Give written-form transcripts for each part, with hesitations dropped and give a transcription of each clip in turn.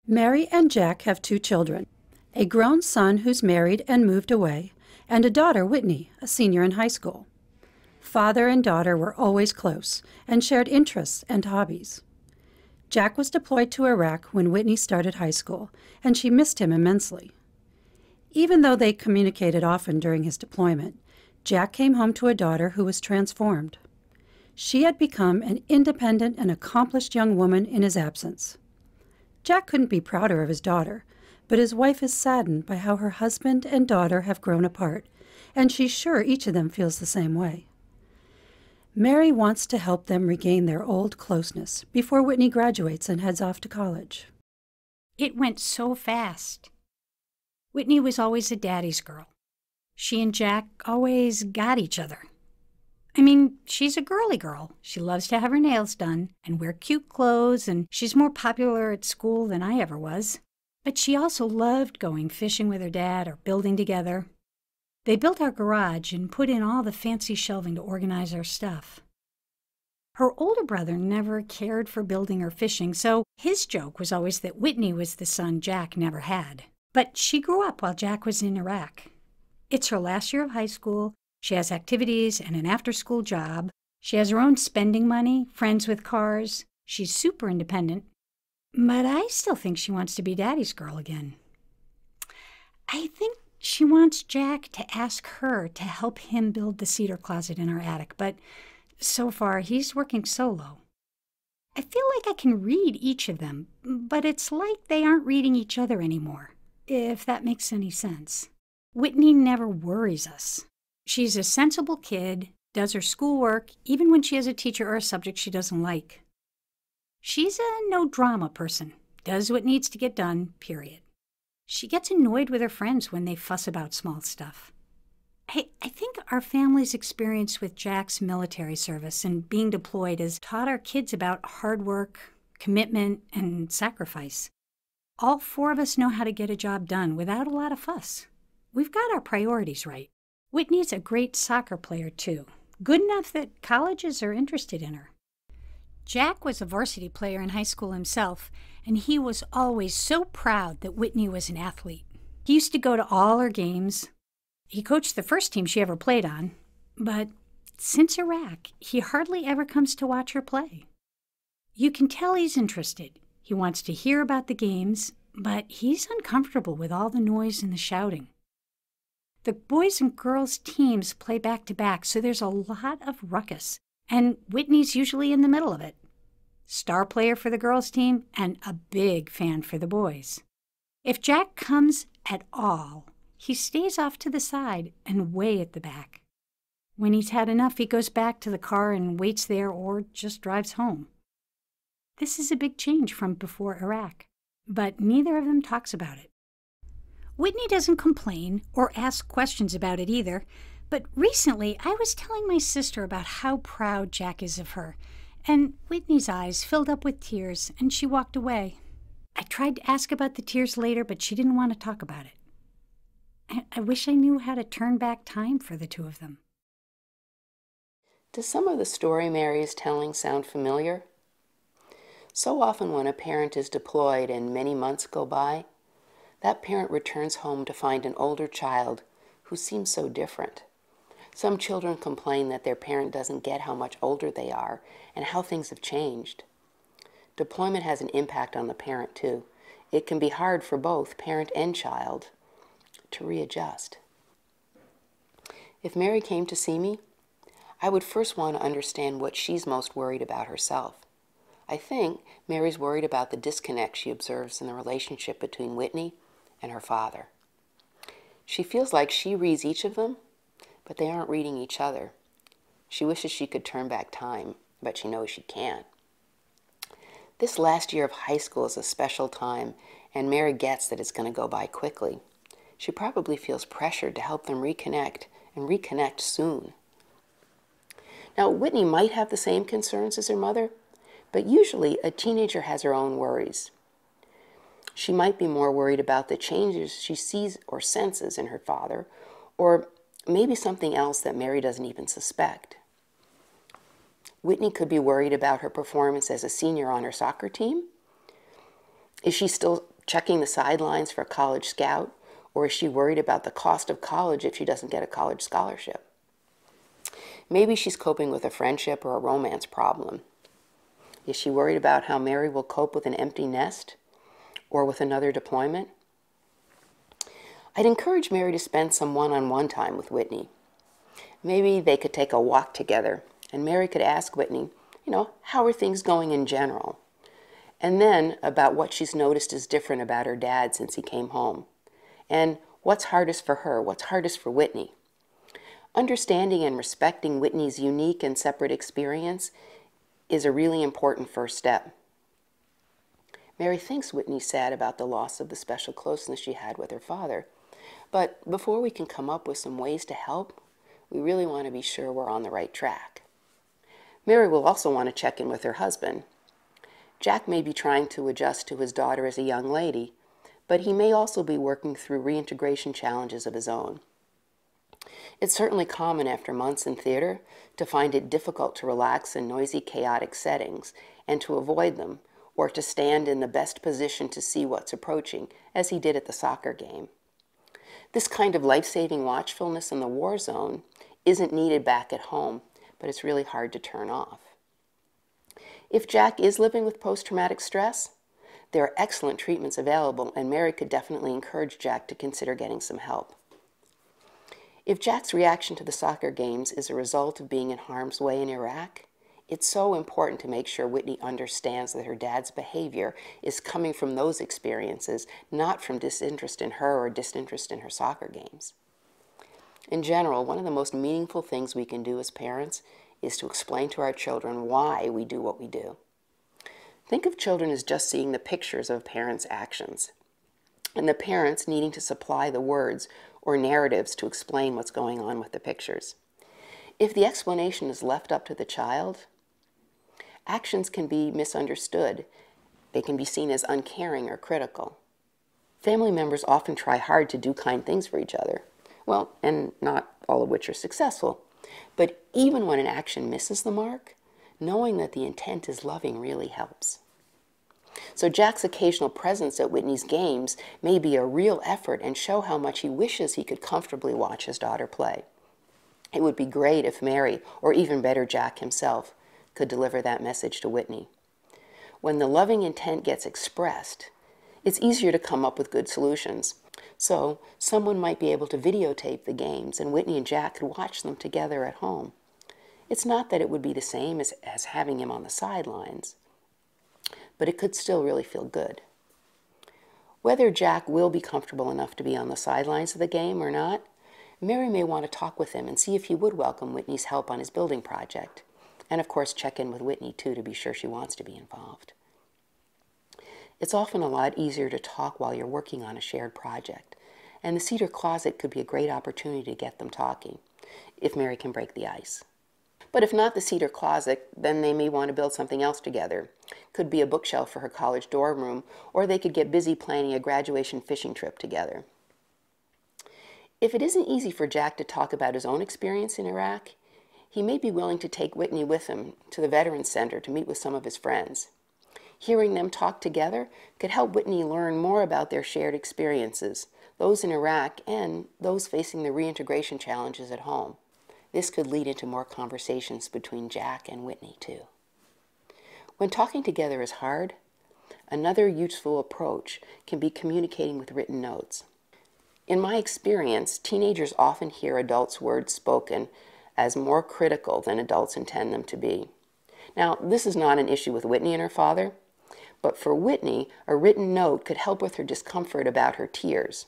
Mary and Jack have two children, a grown son who's married and moved away, and a daughter, Whitney, a senior in high school. Father and daughter were always close and shared interests and hobbies. Jack was deployed to Iraq when Whitney started high school, and she missed him immensely. Even though they communicated often during his deployment, Jack came home to a daughter who was transformed. She had become an independent and accomplished young woman in his absence. Jack couldn't be prouder of his daughter, but his wife is saddened by how her husband and daughter have grown apart, and she's sure each of them feels the same way. Mary wants to help them regain their old closeness before Whitney graduates and heads off to college. It went so fast. Whitney was always a daddy's girl. She and Jack always got each other. I mean, she's a girly girl. She loves to have her nails done and wear cute clothes, and she's more popular at school than I ever was. But she also loved going fishing with her dad or building together. They built our garage and put in all the fancy shelving to organize our stuff. Her older brother never cared for building or fishing, so his joke was always that Whitney was the son Jack never had. But she grew up while Jack was in Iraq. It's her last year of high school. She has activities and an after-school job. She has her own spending money, friends with cars. She's super independent. But I still think she wants to be daddy's girl again. I think she wants Jack to ask her to help him build the cedar closet in our attic, but so far he's working solo. I feel like I can read each of them, but it's like they aren't reading each other anymore, if that makes any sense. Whitney never worries us. She's a sensible kid, does her schoolwork, even when she has a teacher or a subject she doesn't like. She's a no-drama person, does what needs to get done, period. She gets annoyed with her friends when they fuss about small stuff. I think our family's experience with Jack's military service and being deployed has taught our kids about hard work, commitment, and sacrifice. All four of us know how to get a job done without a lot of fuss. We've got our priorities right. Whitney's a great soccer player, too. Good enough that colleges are interested in her. Jack was a varsity player in high school himself, and he was always so proud that Whitney was an athlete. He used to go to all her games. He coached the first team she ever played on, but since Iraq, he hardly ever comes to watch her play. You can tell he's interested. He wants to hear about the games, but he's uncomfortable with all the noise and the shouting. The boys and girls teams play back-to-back, so there's a lot of ruckus, and Whitney's usually in the middle of it. Star player for the girls' team and a big fan for the boys. If Jack comes at all, he stays off to the side and way at the back. When he's had enough, he goes back to the car and waits there or just drives home. This is a big change from before Iraq, but neither of them talks about it. Whitney doesn't complain or ask questions about it either, but recently I was telling my sister about how proud Jack is of her, and Whitney's eyes filled up with tears and she walked away. I tried to ask about the tears later, but she didn't want to talk about it. I wish I knew how to turn back time for the two of them. Does some of the story Mary is telling sound familiar? So often when a parent is deployed and many months go by, that parent returns home to find an older child who seems so different. Some children complain that their parent doesn't get how much older they are and how things have changed. Deployment has an impact on the parent too. It can be hard for both parent and child to readjust. If Mary came to see me, I would first want to understand what she's most worried about herself. I think Mary's worried about the disconnect she observes in the relationship between Whitney and her father. She feels like she reads each of them, but they aren't reading each other. She wishes she could turn back time, but she knows she can't. This last year of high school is a special time, and Mary gets that it's going to go by quickly. She probably feels pressured to help them reconnect, and reconnect soon. Now, Whitney might have the same concerns as her mother, but usually a teenager has her own worries. She might be more worried about the changes she sees or senses in her father, or maybe something else that Mary doesn't even suspect. Whitney could be worried about her performance as a senior on her soccer team. Is she still checking the sidelines for a college scout, or is she worried about the cost of college if she doesn't get a college scholarship? Maybe she's coping with a friendship or a romance problem. Is she worried about how Mary will cope with an empty nest or with another deployment? I'd encourage Mary to spend some one-on-one time with Whitney. Maybe they could take a walk together, and Mary could ask Whitney, how are things going in general? And then about what she's noticed is different about her dad since he came home. And what's hardest for her, what's hardest for Whitney. Understanding and respecting Whitney's unique and separate experience is a really important first step. Mary thinks Whitney's sad about the loss of the special closeness she had with her father. But before we can come up with some ways to help, we really want to be sure we're on the right track. Mary will also want to check in with her husband. Jack may be trying to adjust to his daughter as a young lady, but he may also be working through reintegration challenges of his own. It's certainly common after months in theater to find it difficult to relax in noisy, chaotic settings and to avoid them, or to stand in the best position to see what's approaching, as he did at the soccer game. This kind of life-saving watchfulness in the war zone isn't needed back at home, but it's really hard to turn off. If Jack is living with post-traumatic stress, there are excellent treatments available, and Mary could definitely encourage Jack to consider getting some help. If Jack's reaction to the soccer games is a result of being in harm's way in Iraq, it's so important to make sure Whitney understands that her dad's behavior is coming from those experiences, not from disinterest in her or disinterest in her soccer games. In general, one of the most meaningful things we can do as parents is to explain to our children why we do what we do. Think of children as just seeing the pictures of parents' actions, and the parents needing to supply the words or narratives to explain what's going on with the pictures. If the explanation is left up to the child, actions can be misunderstood. They can be seen as uncaring or critical. Family members often try hard to do kind things for each other. Well, and not all of which are successful. But even when an action misses the mark, knowing that the intent is loving really helps. So Jack's occasional presence at Whitney's games may be a real effort and show how much he wishes he could comfortably watch his daughter play. It would be great if Mary, or even better Jack himself, could deliver that message to Whitney. When the loving intent gets expressed, it's easier to come up with good solutions. So someone might be able to videotape the games, and Whitney and Jack could watch them together at home. It's not that it would be the same as having him on the sidelines, but it could still really feel good. Whether Jack will be comfortable enough to be on the sidelines of the game or not, Mary may want to talk with him and see if he would welcome Whitney's help on his building project. And of course, check in with Whitney too to be sure she wants to be involved. It's often a lot easier to talk while you're working on a shared project, and the cedar closet could be a great opportunity to get them talking, if Mary can break the ice. But if not the cedar closet, then they may want to build something else together. Could be a bookshelf for her college dorm room, or they could get busy planning a graduation fishing trip together. If it isn't easy for Jack to talk about his own experience in Iraq, he may be willing to take Whitney with him to the Veterans Center to meet with some of his friends. Hearing them talk together could help Whitney learn more about their shared experiences, those in Iraq and those facing the reintegration challenges at home. This could lead into more conversations between Jack and Whitney, too. When talking together is hard, another useful approach can be communicating with written notes. In my experience, teenagers often hear adults' words spoken as more critical than adults intend them to be. Now, this is not an issue with Whitney and her father, but for Whitney, a written note could help with her discomfort about her tears.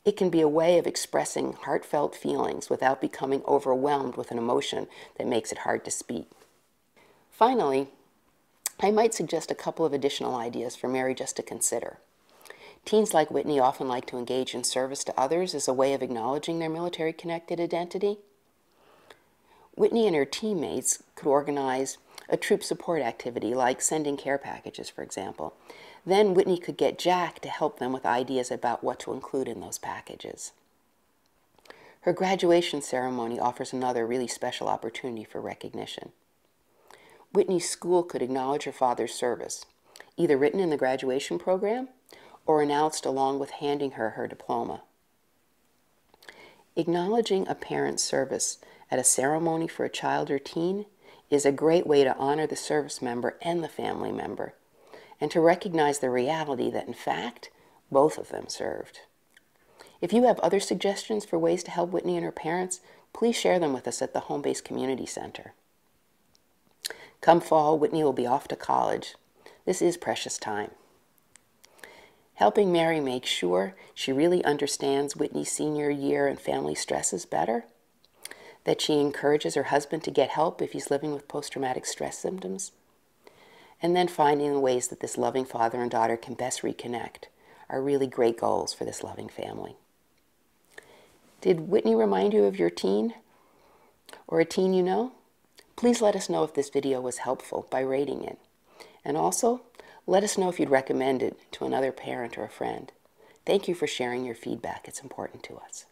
It can be a way of expressing heartfelt feelings without becoming overwhelmed with an emotion that makes it hard to speak. Finally, I might suggest a couple of additional ideas for Mary just to consider. Teens like Whitney often like to engage in service to others as a way of acknowledging their military-connected identity. Whitney and her teammates could organize a troop support activity like sending care packages, for example. Then Whitney could get Jack to help them with ideas about what to include in those packages. Her graduation ceremony offers another really special opportunity for recognition. Whitney's school could acknowledge her father's service, either written in the graduation program or announced along with handing her her diploma. Acknowledging a parent's service at a ceremony for a child or teen is a great way to honor the service member and the family member, and to recognize the reality that, in fact, both of them served. If you have other suggestions for ways to help Whitney and her parents, please share them with us at the Home-Based Community Center. Come fall, Whitney will be off to college. This is precious time. Helping Mary make sure she really understands Whitney's senior year and family stresses better, that she encourages her husband to get help if he's living with post-traumatic stress symptoms, and then finding the ways that this loving father and daughter can best reconnect are really great goals for this loving family. Did Whitney remind you of your teen or a teen you know? Please let us know if this video was helpful by rating it. And also, let us know if you'd recommend it to another parent or a friend. Thank you for sharing your feedback. It's important to us.